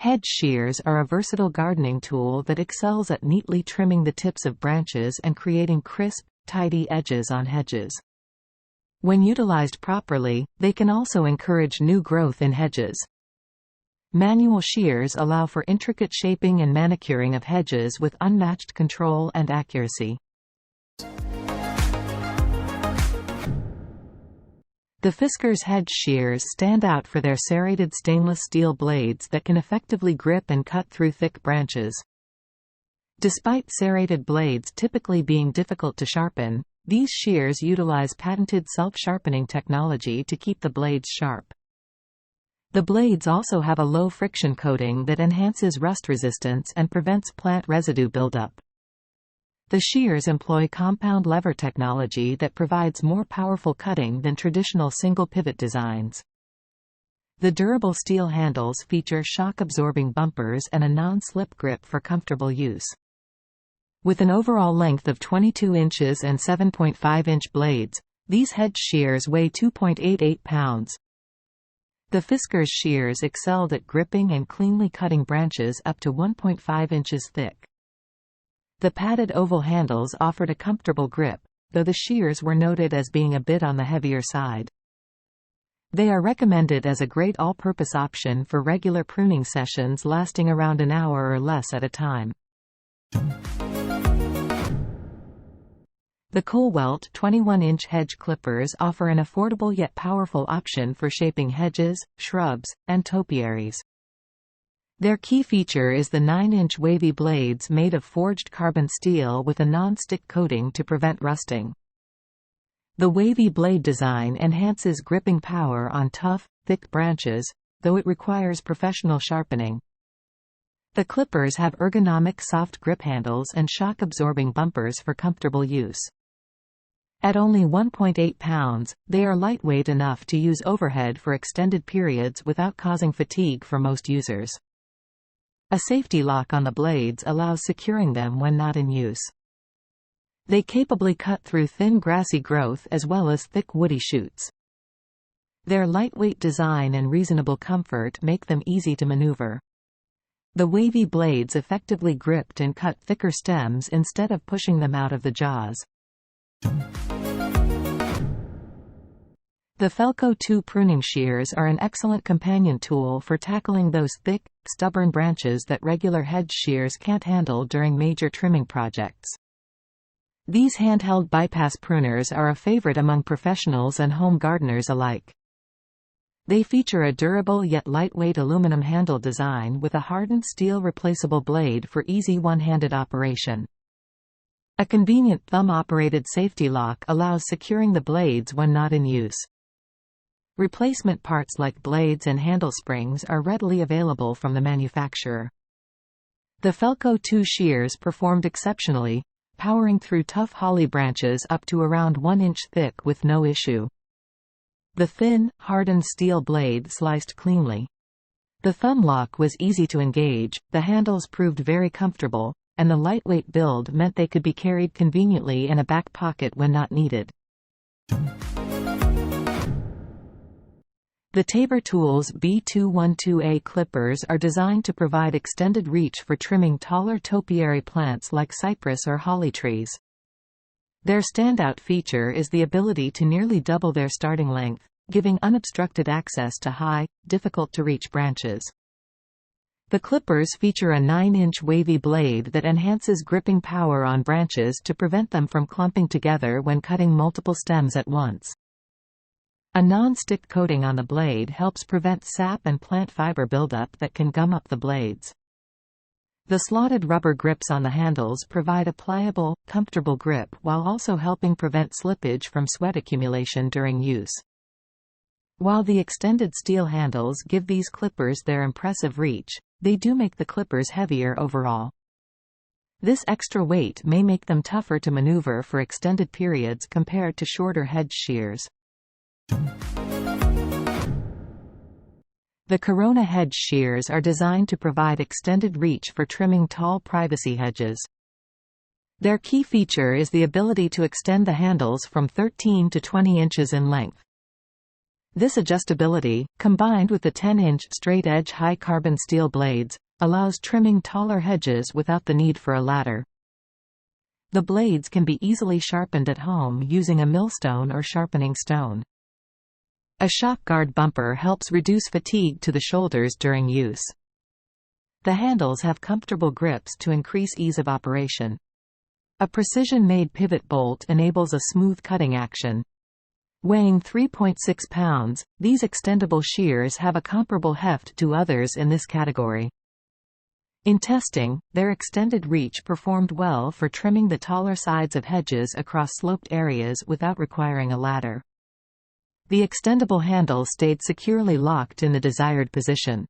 Hedge shears are a versatile gardening tool that excels at neatly trimming the tips of branches and creating crisp, tidy edges on hedges. When utilized properly, they can also encourage new growth in hedges. Manual shears allow for intricate shaping and manicuring of hedges with unmatched control and accuracy. The Fiskars hedge shears stand out for their serrated stainless steel blades that can effectively grip and cut through thick branches. Despite serrated blades typically being difficult to sharpen, these shears utilize patented self-sharpening technology to keep the blades sharp. The blades also have a low friction coating that enhances rust resistance and prevents plant residue buildup. The shears employ compound lever technology that provides more powerful cutting than traditional single pivot designs. The durable steel handles feature shock-absorbing bumpers and a non-slip grip for comfortable use. With an overall length of 22 inches and 7.5-inch blades, these hedge shears weigh 2.88 pounds. The Fiskars shears excelled at gripping and cleanly cutting branches up to 1.5 inches thick. The padded oval handles offered a comfortable grip, though the shears were noted as being a bit on the heavier side. They are recommended as a great all-purpose option for regular pruning sessions lasting around an hour or less at a time. The Colwelt 21-inch hedge clippers offer an affordable yet powerful option for shaping hedges, shrubs, and topiaries. Their key feature is the 9-inch wavy blades made of forged carbon steel with a non-stick coating to prevent rusting. The wavy blade design enhances gripping power on tough, thick branches, though it requires professional sharpening. The clippers have ergonomic soft grip handles and shock-absorbing bumpers for comfortable use. At only 1.8 pounds, they are lightweight enough to use overhead for extended periods without causing fatigue for most users. A safety lock on the blades allows securing them when not in use. They capably cut through thin grassy growth as well as thick woody shoots. Their lightweight design and reasonable comfort make them easy to maneuver. The wavy blades effectively gripped and cut thicker stems instead of pushing them out of the jaws. The Felco 2 pruning shears are an excellent companion tool for tackling those thick, stubborn branches that regular hedge shears can't handle during major trimming projects. These handheld bypass pruners are a favorite among professionals and home gardeners alike. They feature a durable yet lightweight aluminum handle design with a hardened steel replaceable blade for easy one-handed operation. A convenient thumb-operated safety lock allows securing the blades when not in use. Replacement parts like blades and handle springs are readily available from the manufacturer. The Felco 2 shears performed exceptionally, powering through tough holly branches up to around 1 inch thick with no issue. The thin, hardened steel blade sliced cleanly. The thumb lock was easy to engage, the handles proved very comfortable, and the lightweight build meant they could be carried conveniently in a back pocket when not needed. The Tabor Tools B212A clippers are designed to provide extended reach for trimming taller topiary plants like cypress or holly trees. Their standout feature is the ability to nearly double their starting length, giving unobstructed access to high, difficult-to-reach branches. The clippers feature a 9-inch wavy blade that enhances gripping power on branches to prevent them from clumping together when cutting multiple stems at once. A non-stick coating on the blade helps prevent sap and plant fiber buildup that can gum up the blades. The slotted rubber grips on the handles provide a pliable, comfortable grip while also helping prevent slippage from sweat accumulation during use. While the extended steel handles give these clippers their impressive reach, they do make the clippers heavier overall. This extra weight may make them tougher to maneuver for extended periods compared to shorter hedge shears. The Corona hedge shears are designed to provide extended reach for trimming tall privacy hedges. Their key feature is the ability to extend the handles from 13 to 20 inches in length. This adjustability, combined with the 10-inch straight-edge high-carbon steel blades, allows trimming taller hedges without the need for a ladder. The blades can be easily sharpened at home using a millstone or sharpening stone. A shock guard bumper helps reduce fatigue to the shoulders during use. The handles have comfortable grips to increase ease of operation. A precision-made pivot bolt enables a smooth cutting action. Weighing 3.6 pounds, these extendable shears have a comparable heft to others in this category. In testing, their extended reach performed well for trimming the taller sides of hedges across sloped areas without requiring a ladder. The extendable handle stayed securely locked in the desired position.